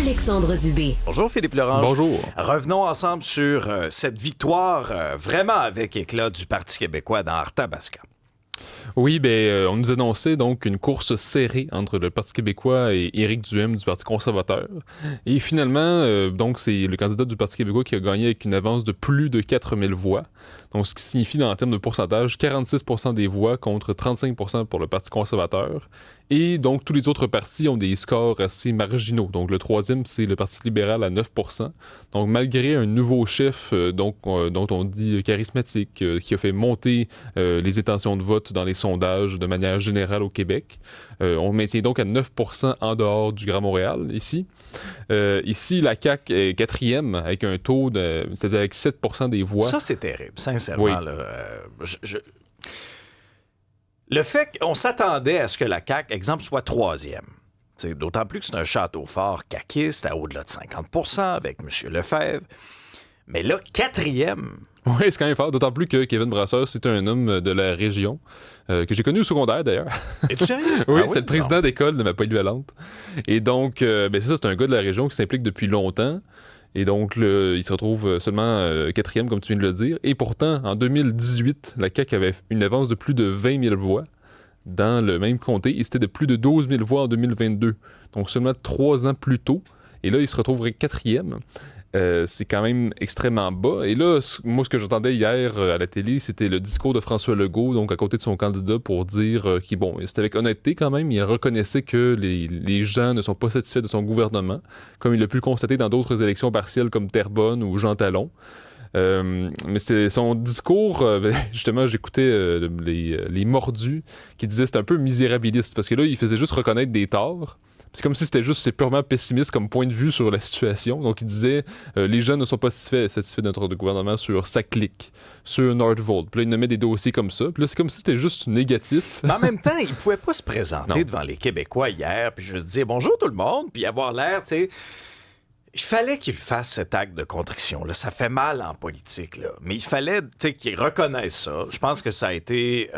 Alexandre Dubé. Bonjour Philippe Lorange. Bonjour. Revenons ensemble sur cette victoire vraiment avec éclat du Parti québécois dans Arthabasca. Oui, on nous annonçait donc une course serrée entre le Parti québécois et Éric Duhaime du Parti conservateur. Et finalement, donc c'est le candidat du Parti québécois qui a gagné avec une avance de plus de 4000 voix. Donc, ce qui signifie, en termes de pourcentage, 46% des voix contre 35% pour le Parti conservateur. Et donc, tous les autres partis ont des scores assez marginaux. Donc, le troisième, c'est le Parti libéral à 9%. Donc, malgré un nouveau chef dont on dit charismatique, qui a fait monter les intentions de vote dans les sondages de manière générale au Québec, on maintient donc à 9% en dehors du Grand Montréal, ici. Ici, la CAQ est quatrième avec un taux c'est-à-dire avec 7% des voix. Ça, c'est terrible, sincèrement. Oui. Le fait qu'on s'attendait à ce que la CAQ, exemple, soit troisième. D'autant plus que c'est un château fort caquiste à au-delà de 50% avec M. Lefebvre. Mais là, quatrième. Oui, c'est quand même fort, d'autant plus que Kevin Brasseur, c'est un homme de la région, que j'ai connu au secondaire d'ailleurs. Es-tu sérieux? Oui, Ah c'est le président d'école de ma polyvalente. Et donc, c'est ça, c'est un gars de la région qui s'implique depuis longtemps. Et donc, il se retrouve seulement quatrième, comme tu viens de le dire. Et pourtant, en 2018, la CAQ avait une avance de plus de 20 000 voix dans le même comté. Et c'était de plus de 12 000 voix en 2022. Donc, seulement 3 ans plus tôt. Et là, il se retrouverait quatrième. C'est quand même extrêmement bas. Et là, moi, ce que j'entendais hier à la télé, c'était le discours de François Legault, donc à côté de son candidat, pour dire c'était avec honnêteté quand même, il reconnaissait que les gens ne sont pas satisfaits de son gouvernement, comme il l'a pu le constater dans d'autres élections partielles comme Terrebonne ou Jean Talon. Mais c'était son discours, justement, j'écoutais les mordus qui disaient que c'était un peu misérabiliste, parce que là, il faisait juste reconnaître des torts. C'est comme si c'est purement pessimiste comme point de vue sur la situation. Donc, il disait les gens ne sont pas satisfaits de notre gouvernement sur SACLIC, sur Nordvolt. Puis là, il nommait des dossiers comme ça. Puis là, c'est comme si c'était juste négatif. Mais en même temps, il pouvait pas se présenter devant les Québécois hier puis juste dire bonjour tout le monde, puis avoir l'air, tu sais. Il fallait qu'il fasse cet acte de contrition. Là. Ça fait mal en politique, là. Mais il fallait qu'il reconnaisse ça. Je pense que ça a été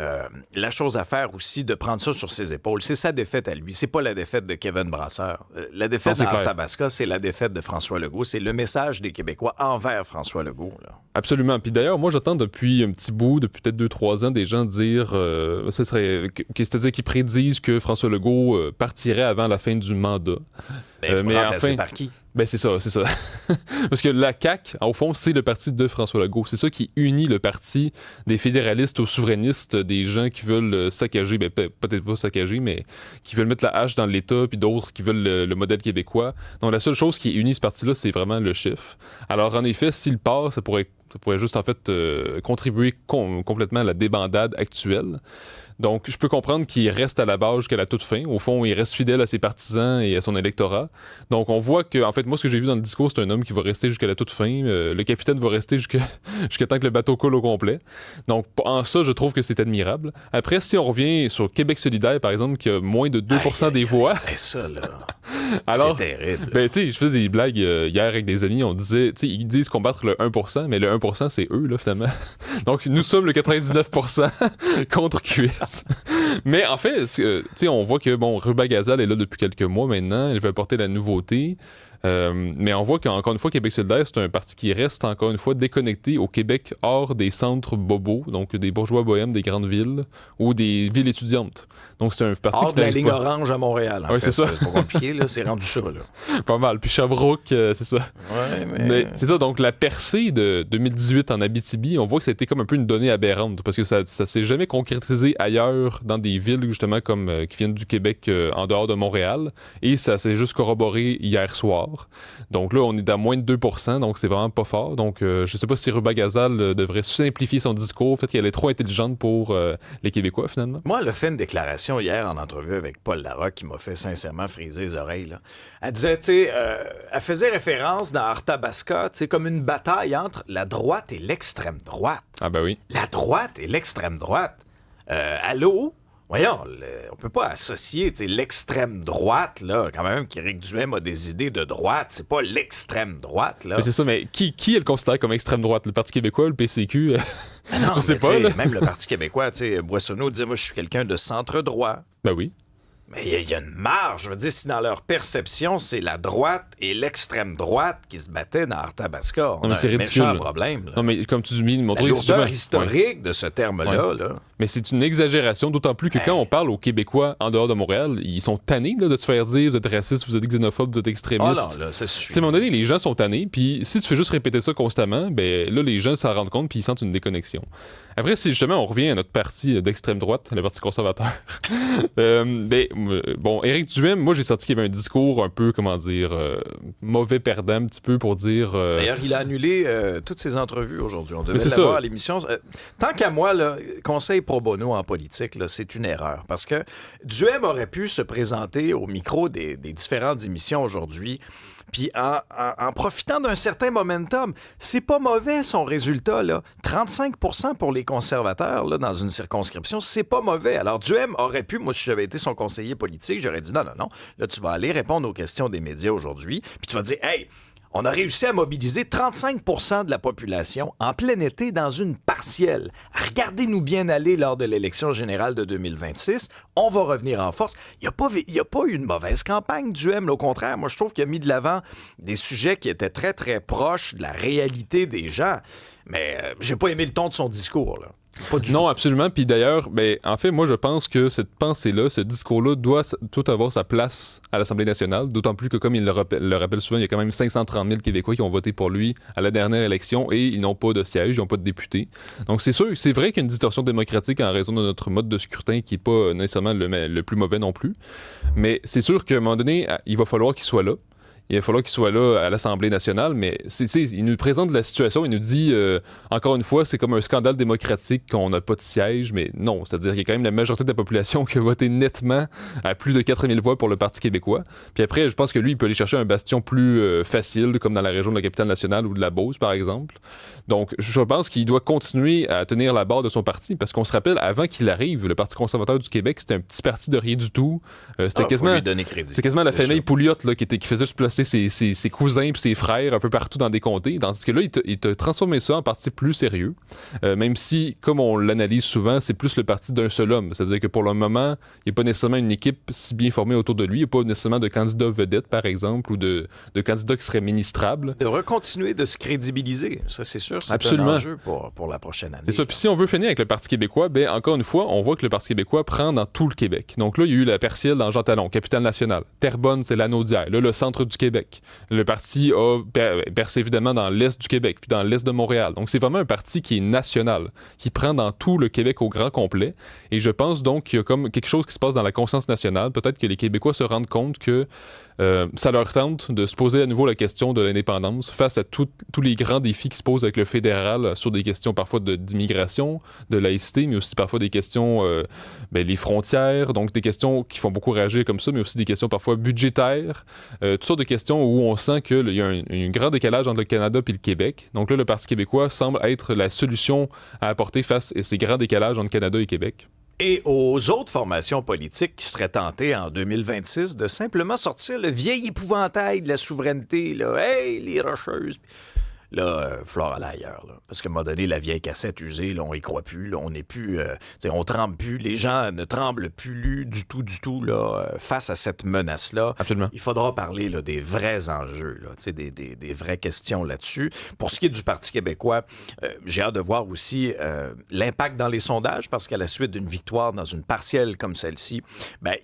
la chose à faire aussi de prendre ça sur ses épaules. C'est sa défaite à lui. C'est pas la défaite de Kevin Brasseur. La défaite d'Arthabasca, c'est la défaite de François Legault. C'est le message des Québécois envers François Legault. Là. Absolument. Puis d'ailleurs, moi, j'entends depuis un petit bout, depuis peut-être 2-3 ans, des gens dire, c'est-à-dire qu'ils prédisent que François Legault partirait avant la fin du mandat. Mais enfin, par qui? C'est ça. Parce que la CAQ, au fond, c'est le parti de François Legault. C'est ça qui unit le parti des fédéralistes aux souverainistes, des gens qui veulent saccager, peut-être pas saccager, mais qui veulent mettre la hache dans l'État, puis d'autres qui veulent le modèle québécois. Donc la seule chose qui unit ce parti-là, c'est vraiment le chiffre. Alors en effet, s'il part, ça pourrait juste en fait contribuer complètement à la débandade actuelle. Donc, je peux comprendre qu'il reste à la base jusqu'à la toute fin. Au fond, il reste fidèle à ses partisans et à son électorat. Donc, on voit que, en fait, moi, ce que j'ai vu dans le discours, c'est un homme qui va rester jusqu'à la toute fin. Le capitaine va rester jusqu'à temps que le bateau coule au complet. Donc, en ça, je trouve que c'est admirable. Après, si on revient sur Québec solidaire, par exemple, qui a moins de 2% des voix... ça, là... Alors, c'est terrible. Tu sais, je faisais des blagues hier avec des amis. On disait, tu sais, ils disent combattre le 1%, mais le 1%, c'est eux, là, finalement. Donc, nous sommes le 99% contre QS. Mais en fait, tu sais, on voit que, Ruba-Gazal est là depuis quelques mois maintenant. Elle veut apporter la nouveauté. Mais on voit qu'encore une fois, Québec solidaire, c'est un parti qui reste encore une fois déconnecté au Québec hors des centres bobos, donc des bourgeois bohèmes des grandes villes ou des villes étudiantes. Donc c'est un parti hors de la ligne orange à Montréal. Oui, c'est ça. C'est pas compliqué, là. C'est rendu ça, là. Pas mal. Puis Sherbrooke, c'est ça. Ouais, mais c'est ça. Donc la percée de 2018 en Abitibi, on voit que ça a été comme un peu une donnée aberrante parce que ça s'est jamais concrétisé ailleurs dans des villes justement comme qui viennent du Québec en dehors de Montréal. Et ça s'est juste corroboré hier soir. Donc là, on est à moins de 2%, donc c'est vraiment pas fort. Donc je sais pas si Ruba-Gazal devrait simplifier son discours, peut-être qu'elle est trop intelligente pour les Québécois finalement. Moi, elle a fait une déclaration hier en entrevue avec Paul Larocque qui m'a fait sincèrement friser les oreilles. Là. Elle disait, tu sais, elle faisait référence dans Arthabasca, tu sais, comme une bataille entre la droite et l'extrême droite. Ah ben oui. La droite et l'extrême droite. Allô? Voyons, on peut pas associer l'extrême droite, là, quand même, qu'Éric Duhaime a des idées de droite. C'est pas l'extrême droite, là. Mais c'est ça, mais qui elle considère comme extrême droite? Le Parti québécois, le PCQ? Non, je sais pas, là. Même le Parti québécois, Boissonneau disait, moi, je suis quelqu'un de centre droit. Ben oui. Mais il y a une marge. Je veux dire, si dans leur perception, c'est la droite et l'extrême droite qui se battaient dans Arthabasca, on a un méchant problème. Là. Non, mais comme tu dis, la lourdeur historique de ce terme-là. Là. Mais c'est une exagération, d'autant plus que quand on parle aux Québécois en dehors de Montréal, ils sont tannés là, de te faire dire vous êtes raciste, vous êtes xénophobe, vous êtes extrémiste. Oh là, c'est sûr. À un moment donné, les gens sont tannés, puis si tu fais juste répéter ça constamment, ben là, les gens s'en rendent compte, puis ils sentent une déconnexion. Après, si justement on revient à notre parti d'extrême droite, le Parti conservateur, bon, Éric Duhaime, moi j'ai senti qu'il y avait un discours un peu, mauvais perdant un petit peu pour dire... D'ailleurs, il a annulé toutes ses entrevues aujourd'hui. On devait l'avoir à l'émission. Tant qu'à moi, là, conseil pro bono en politique, là, c'est une erreur. Parce que Duhaime aurait pu se présenter au micro des différentes émissions aujourd'hui, puis en profitant d'un certain momentum. C'est pas mauvais, son résultat, là. 35% pour les conservateurs, là, dans une circonscription, c'est pas mauvais. Alors, Duhaime aurait pu, moi, si j'avais été son conseiller politique, j'aurais dit non. Là, tu vas aller répondre aux questions des médias aujourd'hui, puis tu vas dire, hey, on a réussi à mobiliser 35% de la population en plein été dans une partielle. Regardez-nous bien aller lors de l'élection générale de 2026. On va revenir en force. Il n'y a pas eu une mauvaise campagne, Duhaime. Au contraire, moi, je trouve qu'il a mis de l'avant des sujets qui étaient très, très proches de la réalité des gens. Mais j'ai pas aimé le ton de son discours, là. Non, absolument. Puis d'ailleurs, en fait, moi, je pense que cette pensée-là, ce discours-là, doit tout avoir sa place à l'Assemblée nationale, d'autant plus que, comme il le rappelle souvent, il y a quand même 530 000 Québécois qui ont voté pour lui à la dernière élection et ils n'ont pas de siège, ils n'ont pas de députés. Donc, c'est sûr, c'est vrai qu'il y a une distorsion démocratique en raison de notre mode de scrutin qui n'est pas nécessairement le plus mauvais non plus. Mais c'est sûr qu'à un moment donné, il va falloir qu'il soit là. Il va falloir qu'il soit là à l'Assemblée nationale, mais il nous présente la situation, il nous dit, encore une fois, c'est comme un scandale démocratique qu'on n'a pas de siège, mais non, c'est-à-dire qu'il y a quand même la majorité de la population qui a voté nettement à plus de 4000 voix pour le Parti québécois. Puis après, je pense que lui, il peut aller chercher un bastion plus facile, comme dans la région de la Capitale-Nationale ou de la Beauce, par exemple. Donc, je pense qu'il doit continuer à tenir la barre de son parti, parce qu'on se rappelle, avant qu'il arrive, le Parti conservateur du Québec, c'était un petit parti de rien du tout. C'était quasiment la famille Pouliot là, qui faisait se placer ses cousins et ses frères un peu partout dans des comtés. Tandis que là, il t'a transformé ça en parti plus sérieux. Même si, comme on l'analyse souvent, c'est plus le parti d'un seul homme. C'est-à-dire que pour le moment, il n'y a pas nécessairement une équipe si bien formée autour de lui. Il n'y a pas nécessairement de candidat vedette, par exemple, ou de candidat qui serait ministrable. De recontinuer de se crédibiliser. Ça, c'est sûr, c'est Absolument. Un enjeu pour la prochaine année. C'est ça. Puis si on veut finir avec le Parti québécois, encore une fois, on voit que le Parti québécois prend dans tout le Québec. Donc là, il y a eu la partielle dans Jean Talon, Capitale-Nationale. Terrebonne, c'est l'Anaudière. Là, le centre du Québec. Le parti a percé évidemment dans l'est du Québec, puis dans l'est de Montréal. Donc c'est vraiment un parti qui est national, qui prend dans tout le Québec au grand complet. Et je pense donc qu'il y a comme quelque chose qui se passe dans la conscience nationale. Peut-être que les Québécois se rendent compte que ça leur tente de se poser à nouveau la question de l'indépendance face à tous les grands défis qui se posent avec le fédéral sur des questions parfois d'immigration, de laïcité, mais aussi parfois des questions, les frontières, donc des questions qui font beaucoup réagir comme ça, mais aussi des questions parfois budgétaires, toutes sortes de questions où on sent qu'il y a un grand décalage entre le Canada et le Québec. Donc là, le Parti québécois semble être la solution à apporter face à ces grands décalages entre Canada et Québec. Et aux autres formations politiques qui seraient tentées en 2026 de simplement sortir le vieil épouvantail de la souveraineté, là. Hey, les rocheuses! Là, Flore à l'ailleurs, là. Parce qu'à un moment donné, la vieille cassette usée, là, on y croit plus, là, on n'est plus... on tremble plus, les gens ne tremblent plus du tout, là, face à cette menace-là. Absolument. Il faudra parler, là, des vrais enjeux, là, des vraies questions là-dessus. Pour ce qui est du Parti québécois, j'ai hâte de voir aussi l'impact dans les sondages, parce qu'à la suite d'une victoire dans une partielle comme celle-ci,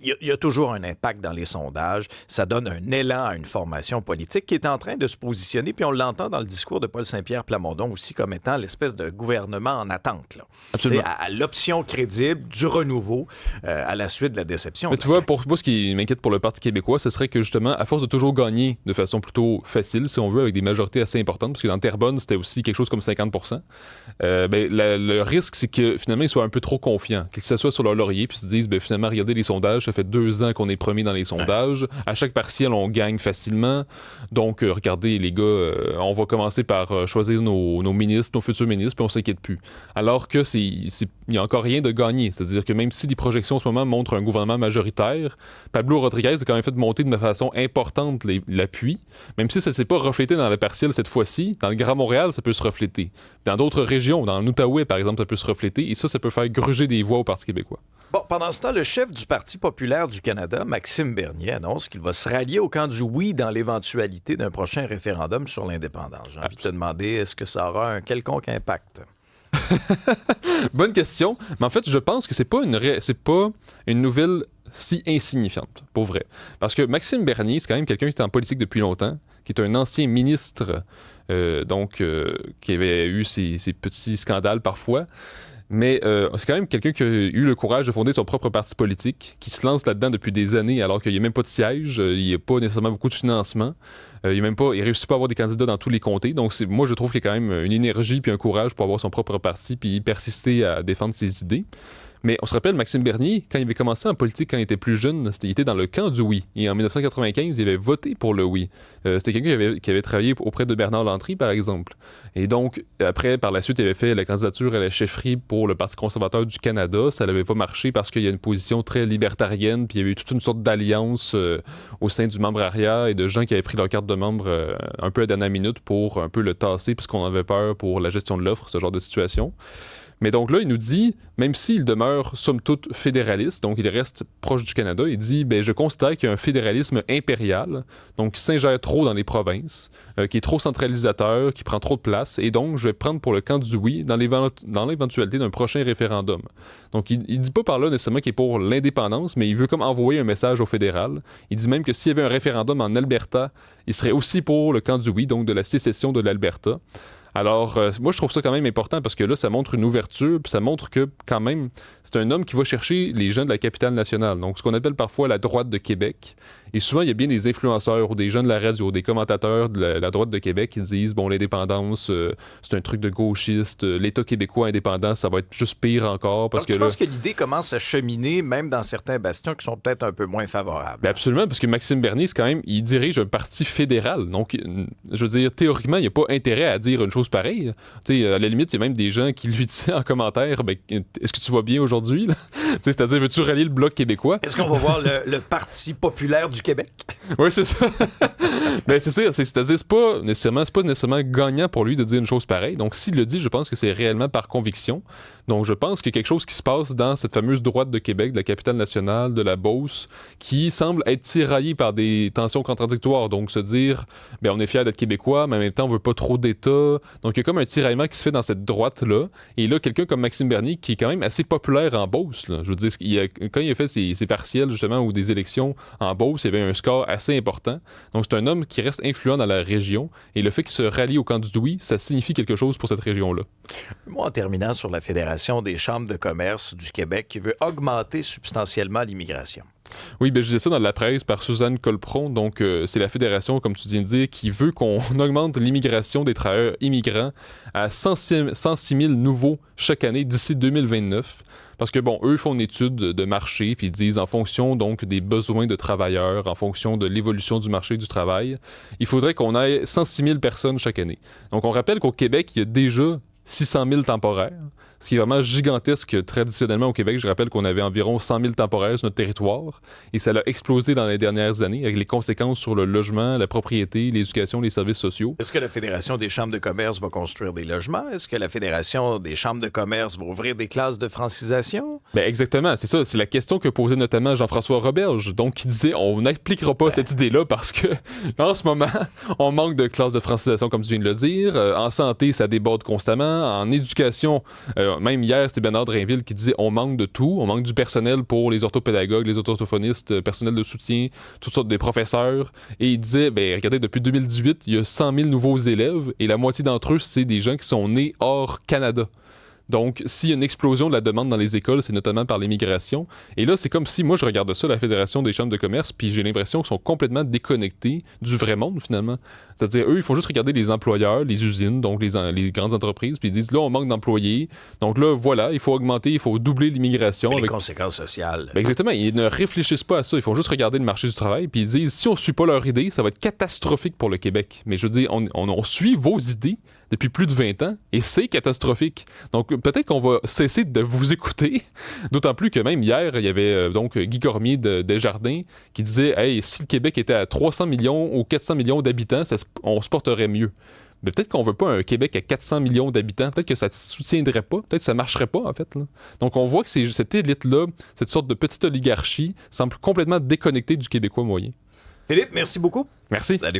il y a toujours un impact dans les sondages. Ça donne un élan à une formation politique qui est en train de se positionner, puis on l'entend dans le discours de Paul Saint-Pierre Plamondon aussi comme étant l'espèce de gouvernement en attente. Là. Absolument. À l'option crédible du renouveau à la suite de la déception. Mais tu vois, pour moi, ce qui m'inquiète pour le Parti québécois, ce serait que justement, à force de toujours gagner de façon plutôt facile, si on veut, avec des majorités assez importantes, parce que dans Terrebonne, c'était aussi quelque chose comme 50%, le risque, c'est que finalement, ils soient un peu trop confiants, qu'ils s'assoient sur leur laurier puis se disent, finalement, regardez les sondages, ça fait 2 ans qu'on est premier dans les sondages, à chaque partiel, on gagne facilement, donc regardez les gars, on va commencer par choisir nos ministres, nos futurs ministres, puis on s'inquiète plus. Alors que il n'y a encore rien de gagné. C'est-à-dire que même si les projections en ce moment montrent un gouvernement majoritaire, Pablo Rodriguez a quand même fait monter de façon importante l'appui, même si ça ne s'est pas reflété dans la partielle cette fois-ci. Dans le Grand Montréal, ça peut se refléter. Dans d'autres régions, dans l'Outaouais, par exemple, ça peut se refléter, et ça peut faire gruger des voix au Parti québécois. Bon, pendant ce temps, le chef du Parti populaire du Canada, Maxime Bernier, annonce qu'il va se rallier au camp du oui dans l'éventualité d'un prochain référendum sur l'indépendance. J'ai envie de te demander, est-ce que ça aura un quelconque impact? Bonne question. Mais en fait, je pense que c'est pas une nouvelle si insignifiante, pour vrai. Parce que Maxime Bernier, c'est quand même quelqu'un qui est en politique depuis longtemps, qui est un ancien ministre, qui avait eu ses petits scandales parfois. Mais c'est quand même quelqu'un qui a eu le courage de fonder son propre parti politique, qui se lance là-dedans depuis des années alors qu'il n'y a même pas de siège, il n'y a pas nécessairement beaucoup de financement, il réussit pas à avoir des candidats dans tous les comtés. Donc moi je trouve qu'il y a quand même une énergie puis un courage pour avoir son propre parti puis persister à défendre ses idées. Mais on se rappelle, Maxime Bernier, quand il avait commencé en politique, quand il était plus jeune, il était dans le camp du oui. Et en 1995, il avait voté pour le oui. C'était quelqu'un qui avait travaillé auprès de Bernard Landry, par exemple. Et donc, après, par la suite, il avait fait la candidature à la chefferie pour le Parti conservateur du Canada. Ça n'avait pas marché parce qu'il y a une position très libertarienne, puis il y avait eu toute une sorte d'alliance au sein du membre ARIA et de gens qui avaient pris leur carte de membre un peu à dernière minute pour un peu le tasser, puisqu'on avait peur pour la gestion de l'offre, ce genre de situation. Mais donc là, il nous dit, même s'il demeure somme toute fédéraliste, donc il reste proche du Canada, il dit, je constate qu'il y a un fédéralisme impérial, donc qui s'ingère trop dans les provinces, qui est trop centralisateur, qui prend trop de place, et donc je vais prendre pour le camp du oui dans l'éventualité d'un prochain référendum. Donc il dit pas par là nécessairement qu'il est pour l'indépendance, mais il veut comme envoyer un message au fédéral. Il dit même que s'il y avait un référendum en Alberta, il serait aussi pour le camp du oui, donc de la sécession de l'Alberta. Alors, moi, je trouve ça quand même important parce que là, ça montre une ouverture, puis ça montre que, quand même, c'est un homme qui va chercher les gens de la capitale nationale. Donc, ce qu'on appelle parfois la droite de Québec. Et souvent, il y a bien des influenceurs ou des gens de la radio, des commentateurs de la droite de Québec qui disent, l'indépendance, c'est un truc de gauchiste, l'État québécois indépendant, ça va être juste pire encore. Parce donc, tu penses que l'idée commence à cheminer, même dans certains bastions qui sont peut-être un peu moins favorables? Absolument, parce que Maxime Bernier, c'est quand même, il dirige un parti fédéral. Donc, je veux dire, théoriquement, il n'y a pas intérêt à dire une chose pareille. Tu sais, à la limite, il y a même des gens qui lui disent en commentaire, est-ce que tu vas bien aujourd'hui? C'est-à-dire, veux-tu rallier le Bloc québécois? Est-ce qu'on va voir le Parti populaire du Québec? Oui, c'est ça. C'est ça. C'est-à-dire, c'est pas nécessairement gagnant pour lui de dire une chose pareille. Donc, s'il le dit, je pense que c'est réellement par conviction. Donc, je pense qu'il y a quelque chose qui se passe dans cette fameuse droite de Québec, de la capitale nationale, de la Beauce, qui semble être tiraillée par des tensions contradictoires. Donc, se dire, on est fiers d'être Québécois, mais en même temps, on veut pas trop d'État. Donc, il y a comme un tiraillement qui se fait dans cette droite-là. Et là, quelqu'un comme Maxime Bernier, qui est quand même assez populaire en Beauce, là. Je veux dire, quand il a fait ses partiels, justement, ou des élections en Beauce, il y avait un score assez important. Donc, c'est un homme qui reste influent dans la région. Et le fait qu'il se rallie au camp du oui, ça signifie quelque chose pour cette région-là. Moi, en terminant sur la Fédération des chambres de commerce du Québec qui veut augmenter substantiellement l'immigration. Oui, je disais ça dans la presse par Suzanne Colpron. Donc, c'est la fédération, comme tu viens de dire, qui veut qu'on augmente l'immigration des travailleurs immigrants à 106 000 nouveaux chaque année d'ici 2029. Parce que, eux font une étude de marché, puis ils disent, en fonction donc des besoins de travailleurs, en fonction de l'évolution du marché du travail, il faudrait qu'on ait 106 000 personnes chaque année. Donc, on rappelle qu'au Québec, il y a déjà 600 000 temporaires, ce qui est vraiment gigantesque. Traditionnellement, au Québec, je rappelle qu'on avait environ 100 000 temporaires sur notre territoire, et ça a explosé dans les dernières années, avec les conséquences sur le logement, la propriété, l'éducation, les services sociaux. Est-ce que la Fédération des chambres de commerce va construire des logements? Est-ce que la Fédération des chambres de commerce va ouvrir des classes de francisation? Exactement, c'est ça. C'est la question que posait notamment Jean-François Roberge, donc qui disait, on n'appliquera pas cette idée-là parce que, en ce moment, on manque de classes de francisation, comme tu viens de le dire. En santé, ça déborde constamment. En éducation, même hier, c'était Bernard Drainville qui disait on manque de tout. On manque du personnel pour les orthopédagogues, les orthophonistes, personnel de soutien, toutes sortes de professeurs. Et il disait, regardez, depuis 2018, il y a 100 000 nouveaux élèves et la moitié d'entre eux, c'est des gens qui sont nés hors Canada. Donc, s'il y a une explosion de la demande dans les écoles, c'est notamment par l'immigration. Et là, c'est comme si, moi, je regarde ça, la Fédération des chambres de commerce, puis j'ai l'impression qu'ils sont complètement déconnectés du vrai monde, finalement. C'est-à-dire, eux, ils font juste regarder les employeurs, les usines, donc les grandes entreprises, puis ils disent, là, on manque d'employés. Donc là, voilà, il faut augmenter, il faut doubler l'immigration. Les conséquences sociales. Exactement. Ils ne réfléchissent pas à ça. Ils font juste regarder le marché du travail, puis ils disent, si on ne suit pas leur idée, ça va être catastrophique pour le Québec. Mais je veux dire, on suit vos idées depuis plus de 20 ans, et c'est catastrophique. Donc, peut-être qu'on va cesser de vous écouter, d'autant plus que même hier, il y avait donc Guy Cormier de Desjardins qui disait « Hey, si le Québec était à 300 millions ou 400 millions d'habitants, on se porterait mieux. » Mais peut-être qu'on veut pas un Québec à 400 millions d'habitants. Peut-être que ça ne soutiendrait pas. Peut-être que ça marcherait pas, en fait. Là. Donc, on voit que cette élite-là, cette sorte de petite oligarchie, semble complètement déconnectée du Québécois moyen. Philippe, merci beaucoup. Merci. Salut.